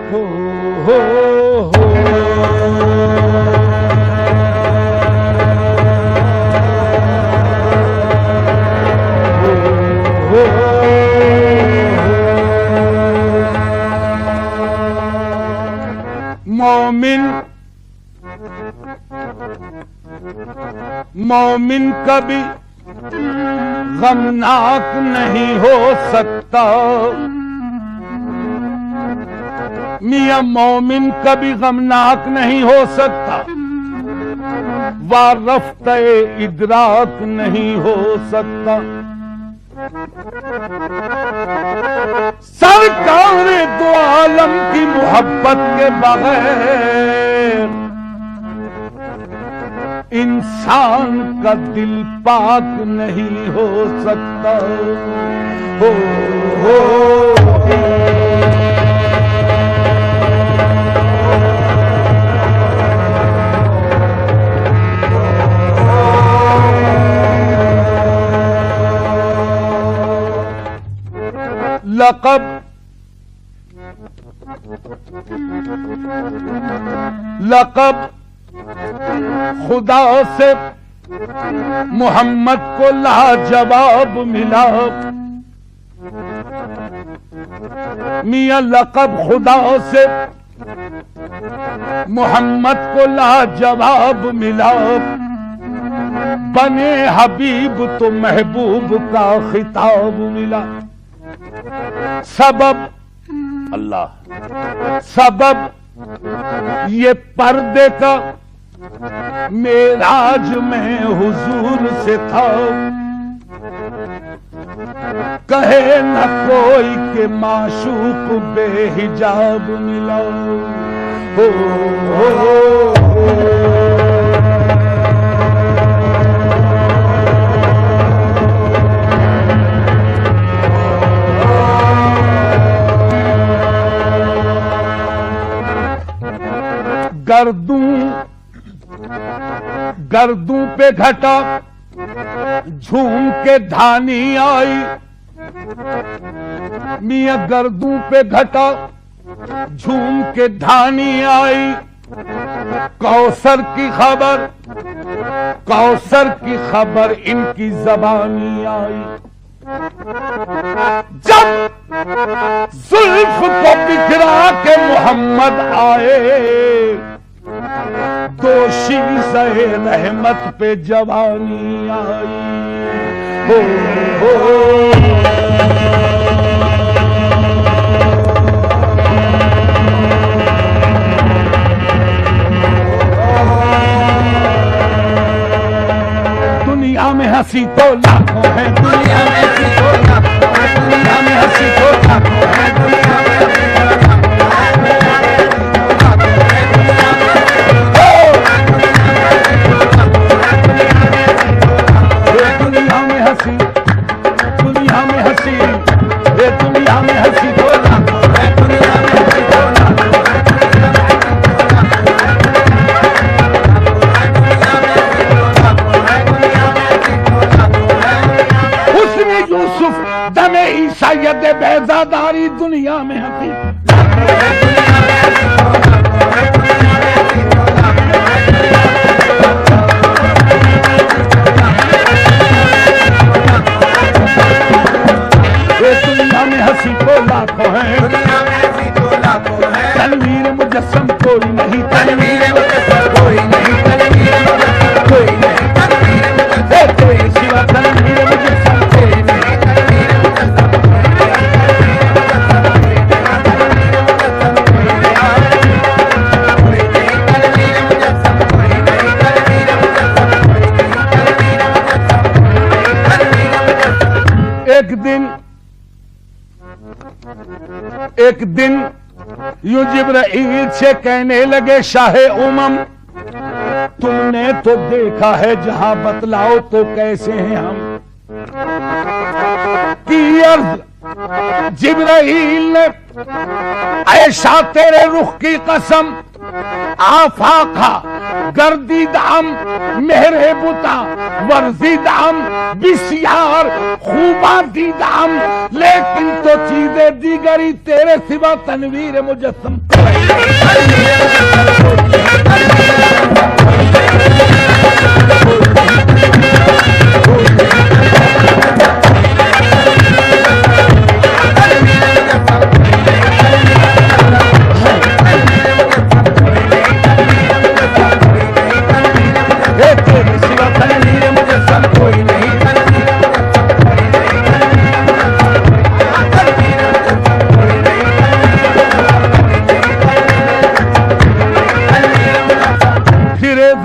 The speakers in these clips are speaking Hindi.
हो हो हो मोमिन कभी गमनाक नहीं हो सकता। मियां मोमिन कभी गमनाक नहीं हो सकता, वारफ्ते इदराक नहीं हो सकता। सरकार दो आलम की मोहब्बत के बगैर इंसान का दिल पाक नहीं हो सकता। हो हो लक़ब खुदा से मोहम्मद को लाजवाब मिला। मियां लक़ब खुदा से मोहम्मद को लाजवाब मिला। बने हबीब तो महबूब का खिताब मिला। सबब अल्लाह, सबब ये पर्दे का मेराज में हुजूर से था। कहे न कोई के माशूक बेहिजाब मिला। हो गर्दू पे घटा झूम के धानी आई। मियां गर्दू पे घटा झूम के धानी आई। कौसर की खबर, कौसर की खबर इनकी जबानी आई। जब जुल्फ को बिखरा के मोहम्मद आए, दोषी सहे रहमत पे जवानी आई। हो हो दुनिया में हंसी तो लाखों है, दुनिया में हंसी तो लाखों है, दुनिया में हंसी तो लाखों है, दुनिया में हंसी तो सैयद बेजादारी दुनिया में हंसी। दुनिया में हंसी तो लाखों है, तनवीर मुजस्सम कोई नहीं, तनवीर मुजस्सम कोई नहीं, तनवीर मुजस्सम कोई नहीं, तनवीर मुजस्सम कोई सिवा तनवीर मुजस्सम कोई नहीं। एक दिन यूं जिब्राइल से कहने लगे, शाहे उमम तुमने तो देखा है जहां, बतलाओ तो कैसे हैं हम। की अर्ज जिब्राइल ने, ऐशा तेरे रुख की कसम, आफाका गर्दी दाम मेहरे बुता वर्जी दाम बिस्यार खूबा दीदाम, लेकिन तो चीजें दीगरी तेरे सिवा तनवीर मुजस्सम।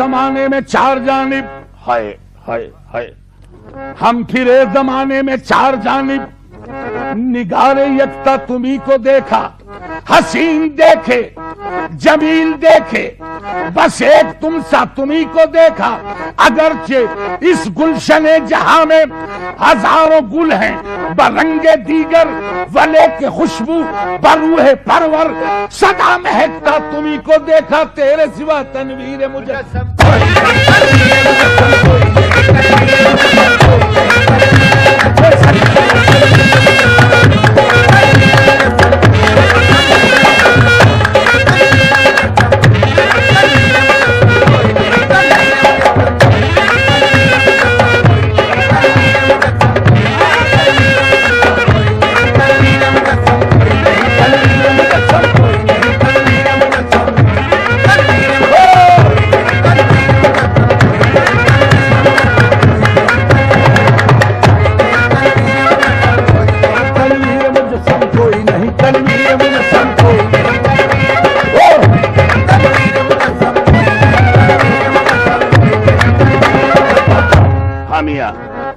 जमाने में चार जानिब हाय हाय हाय, हम फिरे जमाने में चार जानिब, निगारे यकता तुम्ही को देखा, हसीन देखे जमील देखे, बस एक तुम सा तुम्ही को देखा। अगरचे इस गुलशने जहां में हजारों गुल हैं, बरंगे दीगर वले के खुशबू बरूहे परवर, सदा महकता तुम्ही को देखा, तेरे सिवा तनवीर मुजस्सम।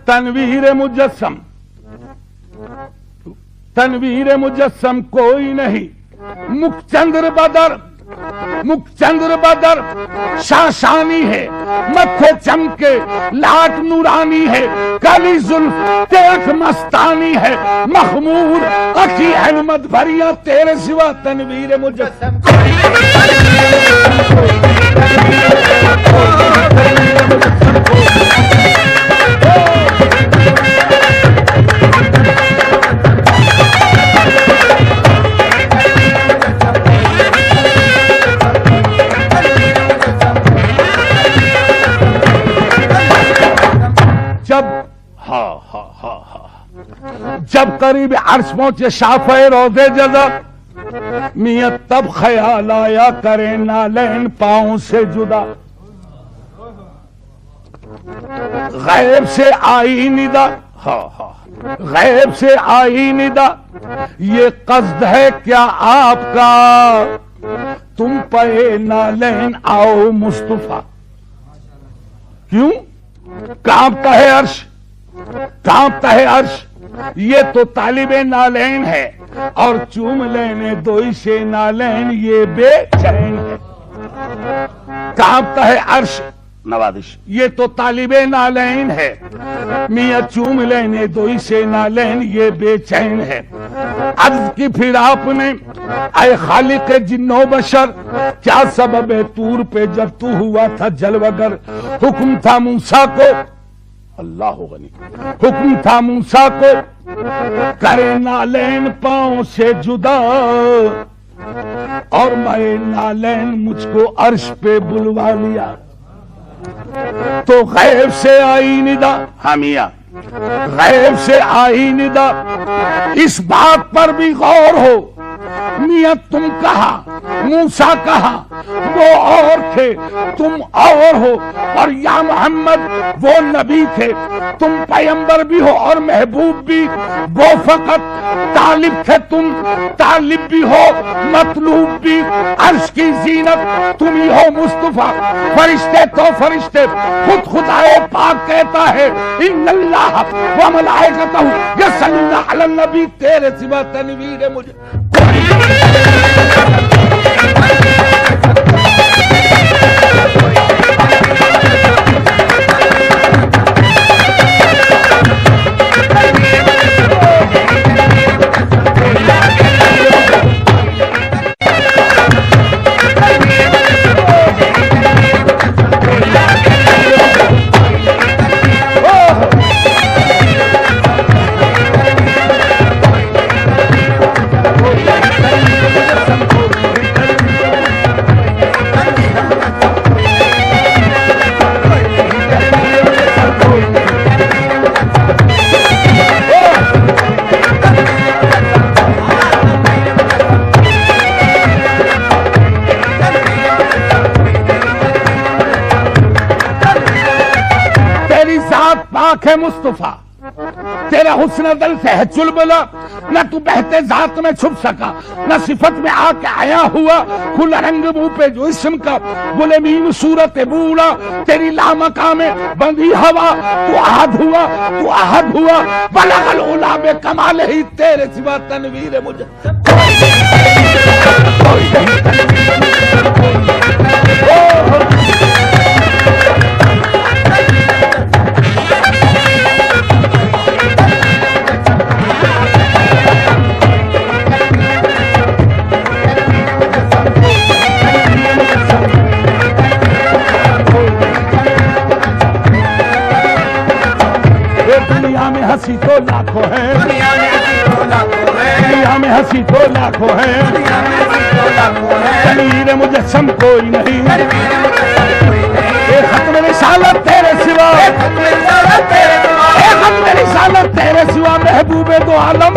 तनवीर मुजस्सम, तनवीर मुजस्सम कोई नहीं, मुखचंद्र बदर, मुखचंद्र बदर शाशानी है, मत्थे चमके लाट नूरानी है, काली जुल्फ तेख मस्तानी है, मखमूर अखी अहमद भरिया, तेरे सिवा तनवीर मुजस्सम। जब करीब अर्श पहुंचे शाफ़े रोज़े जज़ा, मियां तब ख्याल आया करे नालैन पाँव से जुदा। गैब से आई निदा, गैब से आई निदा, ये कस्द है क्या आपका, तुम पे नालैन आओ मुस्तफा। क्यों कांपता है अर्श, कांपता है अर्श, ये तो तालिबे नालैन है, और चूम लेने दोई से नालैन ये बेचैन है। कांपता है अर्श नवादिश, ये तो तालिबे नालैन है, मियां चूम लेने दोई से नालैन ये बेचैन है। अर्ज की फिर आपने ऐ खालिक जिन्नो बशर, क्या सबब है तूर पे जब तू हुआ था जलवगर। हुक्म था मूसा को, अल्लाह गनी, हुक्म था मूसा को करे नालैन पांव से जुदा, और मैं नालैन मुझको अर्श पे बुलवा लिया। तो गैब से आई निदा, हामिया गैब से आई निदा, इस बात पर भी गौर हो, मियां तुम कहा मूसा कहा, वो और थे तुम और हो, और या मोहम्मद वो नबी थे, तुम पैगंबर भी हो और महबूब भी, वो फकत तालिब थे तुम तालिब भी हो मतलूब भी। अर्श की जीनत तुम ही हो मुस्तफा, फरिश्ते तो फरिश्ते, खुद खुदाए पाक कहता है इन्नल्लाह व मलाइकतहु यसल्लूना अलन नबी, तेरे सिवा तनवीर मुझे। आंखें मुस्तफा तेरा हुस्न दल से है चुलबुला, न तू बहते जात में छुप सका, न सिफत में आके आया हुआ, खुला रंग मुंह पे जो इसम का, बोले मीन सूरत बूढ़ा, तेरी लामका में बंधी हवा, तू आहद हुआ, बलगल उला में कमाल ही तेरे सिवा तनवीर मुझे हंसी तो लाखों है, दुनिया में हंसी तो लाखों है, दुनिया में हंसी तो लाखों है, दुनिया में हंसी तो लाखों है, तनवीर मुजस्सम कोई नहीं, तनवीर मुजस्सम कोई नहीं, एक खत्म रिसालत तेरे सिवा, एक खत्म रिसालत तेरे सिवा, एक खत्म रिसालत तेरे सिवा, महबूबे दो आलम